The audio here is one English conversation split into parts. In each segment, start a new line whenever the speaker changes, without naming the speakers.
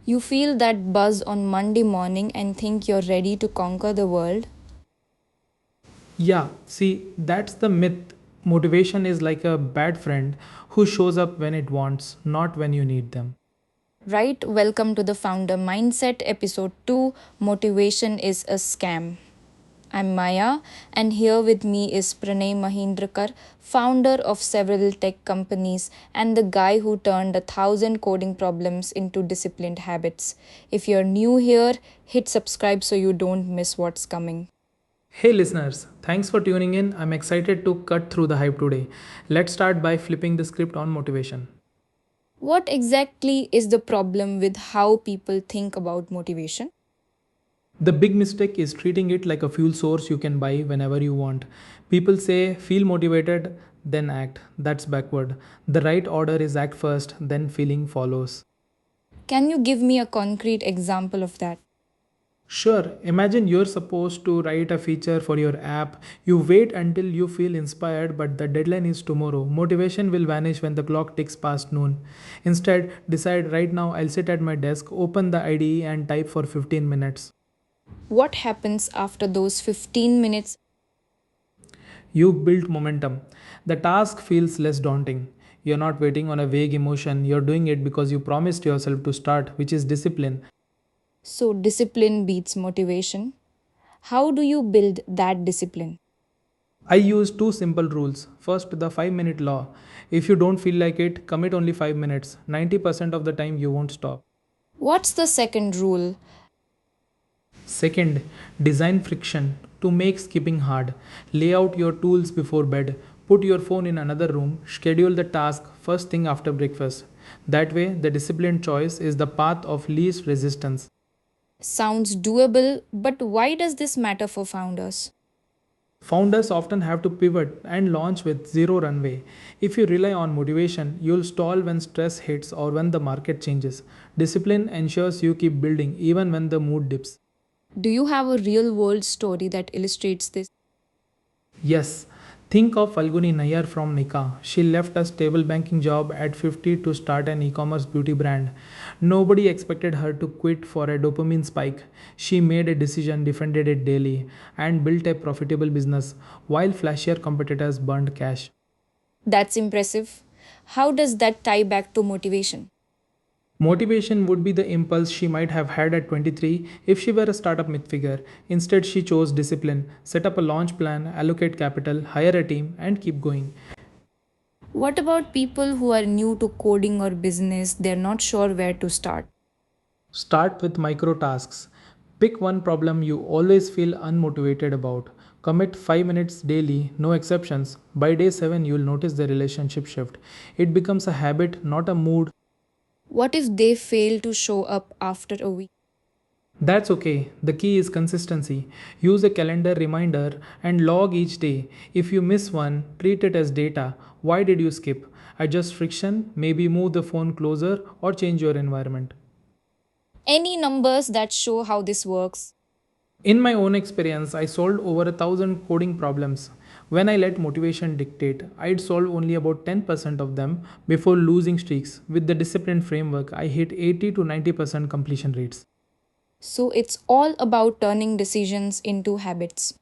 You feel that buzz on Monday morning and think you're ready to conquer the world.
Yeah, see, that's the myth. Motivation is like a bad friend who shows up when it wants, not when you need them.
Right? Welcome to the Founder Mindset episode 2, Motivation is a Scam. I'm Maya, and here with me is Pranay Mahendrakar, founder of several tech companies and the guy who turned 1,000 coding problems into disciplined habits. If you're new here, hit subscribe so you don't miss what's coming.
Hey listeners, thanks for tuning in. I'm excited to cut through the hype today. Let's start by flipping the script on motivation.
What exactly is the problem with how people think about motivation?
The big mistake is treating it like a fuel source you can buy whenever you want. People say feel motivated, then act. That's backward. The right order is act first, then feeling follows.
Can you give me a concrete example of that?
Sure, imagine you're supposed to write a feature for your app. You wait until you feel inspired, but the deadline is tomorrow. Motivation will vanish when the clock ticks past noon. Instead, decide right now I'll sit at my desk, open the IDE, and type for 15 minutes.
What happens after those 15 minutes?
You built momentum. The task feels less daunting. You're not waiting on a vague emotion, you're doing it because you promised yourself to start, which is discipline.
So, discipline beats motivation. How do you build that discipline?
I use two simple rules. First, the 5-minute law. If you don't feel like it, commit only 5 minutes. 90% of the time, you won't stop.
What's the second rule?
Second, design friction to make skipping hard. Lay out your tools before bed. Put your phone in another room. Schedule the task first thing after breakfast. That way, the disciplined choice is the path of least resistance.
Sounds doable, but why does this matter for founders?
Founders often have to pivot and launch with zero runway. If you rely on motivation, you'll stall when stress hits or when the market changes. Discipline ensures you keep building even when the mood dips.
Do you have a real world story that illustrates this?
Yes, think of Falguni Nayar from Nykaa. She left a stable banking job at 50 to start an e-commerce beauty brand. Nobody expected her to quit for a dopamine spike. She made a decision, defended it daily, and built a profitable business while flashier competitors burned cash.
That's impressive. How does that tie back to motivation?
Motivation would be the impulse she might have had at 23 if she were a startup myth figure. Instead, she chose discipline, set up a launch plan, allocate capital, hire a team, and keep going.
What about people who are new to coding or business? They're not sure where to start.
Start with micro tasks. Pick one problem you always feel unmotivated about. Commit 5 minutes daily, no exceptions. By day 7, you'll notice the relationship shift. It becomes a habit, not a mood.
What if they fail to show up after a week?
That's okay. The key is consistency. Use a calendar reminder and log each day. If you miss one, treat it as data. Why did you skip? Adjust friction, maybe move the phone closer or change your environment.
Any numbers that show how this works?
In my own experience, I solved over 1,000 coding problems. When I let motivation dictate, I'd solve only about 10% of them before losing streaks. With the discipline framework, I hit 80 to 90% completion rates.
So it's all about turning decisions into habits.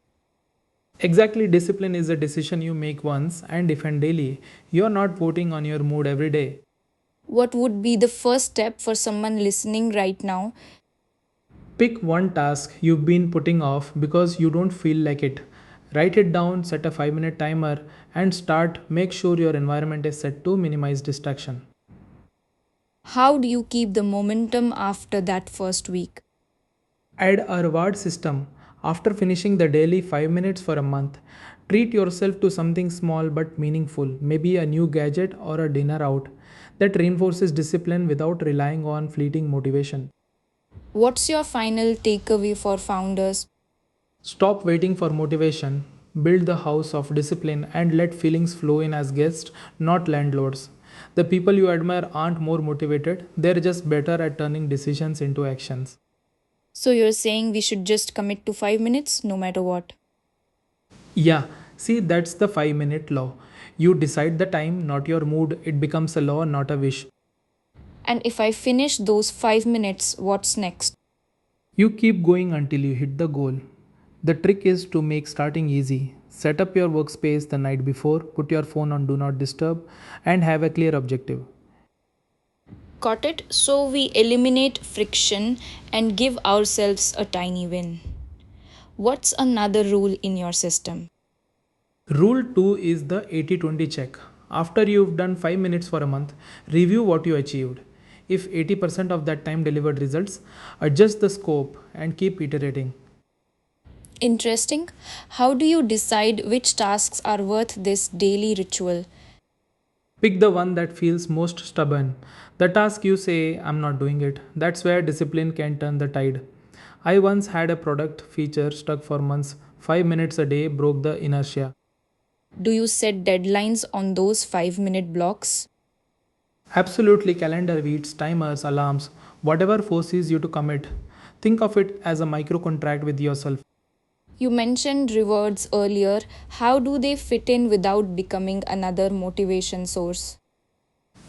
Exactly, discipline is a decision you make once and defend daily. You're not voting on your mood every day.
What would be the first step for someone listening right now?
Pick one task you've been putting off because you don't feel like it. Write it down, set a 5-minute timer, and start. Make sure your environment is set to minimize distraction.
How do you keep the momentum after that first week?
Add a reward system. After finishing the daily 5 minutes for a month, treat yourself to something small but meaningful, maybe a new gadget or a dinner out. That reinforces discipline without relying on fleeting motivation.
What's your final takeaway for founders?
Stop waiting for motivation. Build the house of discipline and let feelings flow in as guests, not landlords. The people you admire aren't more motivated, they're just better at turning decisions into actions.
So you're saying we should just commit to 5 minutes no matter what?
Yeah, see, that's the 5-minute law. You decide the time, not your mood. It becomes a law, not a wish.
And if I finish those 5 minutes, what's next?
You keep going until you hit the goal. The trick is to make starting easy. Set up your workspace the night before, put your phone on do not disturb, and have a clear objective.
Got it? So we eliminate friction and give ourselves a tiny win. What's another rule in your system?
Rule 2 is the 80-20 check. After you've done 5 minutes for a month, review what you achieved. If 80% of that time delivered results, adjust the scope and keep iterating.
Interesting. How do you decide which tasks are worth this daily ritual?
Pick the one that feels most stubborn. The task you say, I'm not doing it. That's where discipline can turn the tide. I once had a product feature stuck for months. 5 minutes a day broke the inertia.
Do you set deadlines on those 5 minute blocks?
Absolutely, calendar weeds, timers, alarms, whatever forces you to commit. Think of it as a micro contract with yourself.
You mentioned rewards earlier. How do they fit in without becoming another motivation source?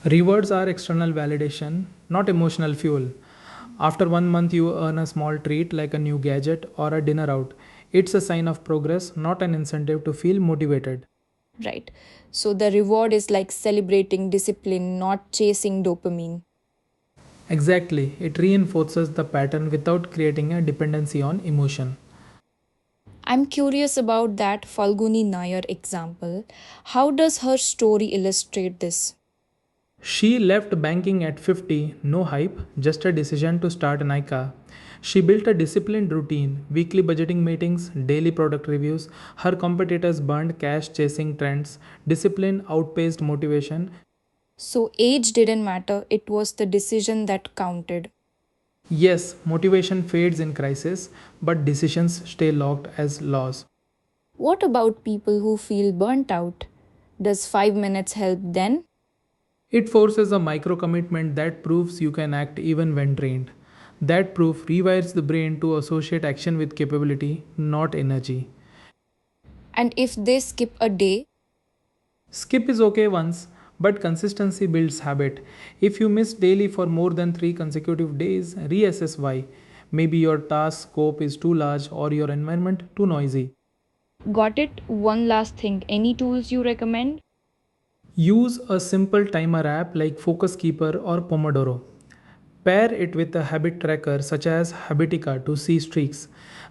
Rewards are external validation, not emotional fuel. After 1 month, you earn a small treat like a new gadget or a dinner out. It's a sign of progress, not an incentive to feel motivated.
Right. So the reward is like celebrating discipline, not chasing dopamine.
Exactly, it reinforces the pattern without creating a dependency on emotion.
I'm curious about that Falguni Nayar example. How does her story illustrate this?
She left banking at 50, no hype, just a decision to start Nykaa. She built a disciplined routine, weekly budgeting meetings, daily product reviews. Her competitors burned cash chasing trends. Discipline outpaced motivation.
So, age didn't matter, it was the decision that counted.
Yes, motivation fades in crisis, but decisions stay locked as laws.
What about people who feel burnt out? Does 5 minutes help then?
It forces a micro commitment that proves you can act even when drained. That proof rewires the brain to associate action with capability, not energy.
And if they skip a day,
Skip is okay once, but consistency builds habit. If you miss daily for more than 3 consecutive days, reassess why. Maybe your task scope is too large or your environment too noisy.
got it? One last thing, any tools you recommend?
Use a simple timer app like Focus Keeper or Pomodoro. Pair it with a habit tracker such as Habitica to see streaks.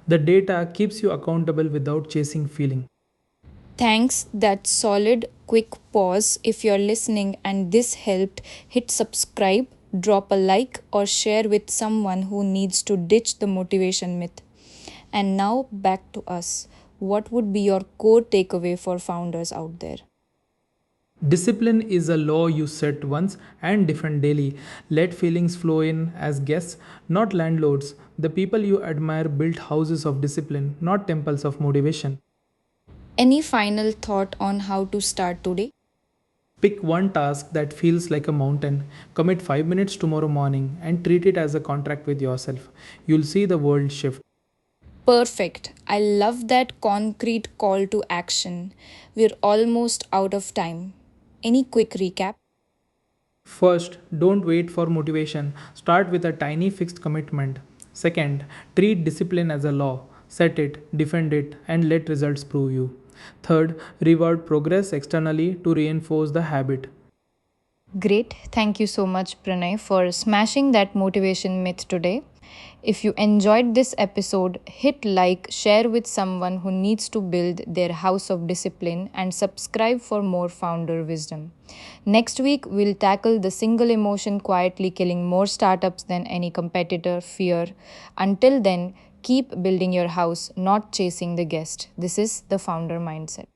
The data keeps you accountable without chasing feeling.
Thanks, that's solid. Quick pause. If you're listening and this helped, hit subscribe, drop a like, or share with someone who needs to ditch the motivation myth. And now back to us. What would be your core takeaway for founders out there?
Discipline is a law you set once and defend daily. Let feelings flow in as guests, not landlords. The people you admire built houses of discipline, not temples of motivation.
Any final thought on how to start today?
Pick one task that feels like a mountain, commit 5 minutes tomorrow morning, and treat it as a contract with yourself. You'll see the world shift.
Perfect. I love that concrete call to action. We're almost out of time. Any quick recap?
First, don't wait for motivation. Start with a tiny fixed commitment. Second, treat discipline as a law. Set it, defend it, and let results prove you. Third, reward progress externally to reinforce the habit.
Great. Thank you so much, Pranay, for smashing that motivation myth today. If you enjoyed this episode, hit like, share with someone who needs to build their house of discipline, and subscribe for more founder wisdom. Next week, we'll tackle the single emotion quietly killing more startups than any competitor fear. Until then, keep building your house, not chasing the guest. This is the founder mindset.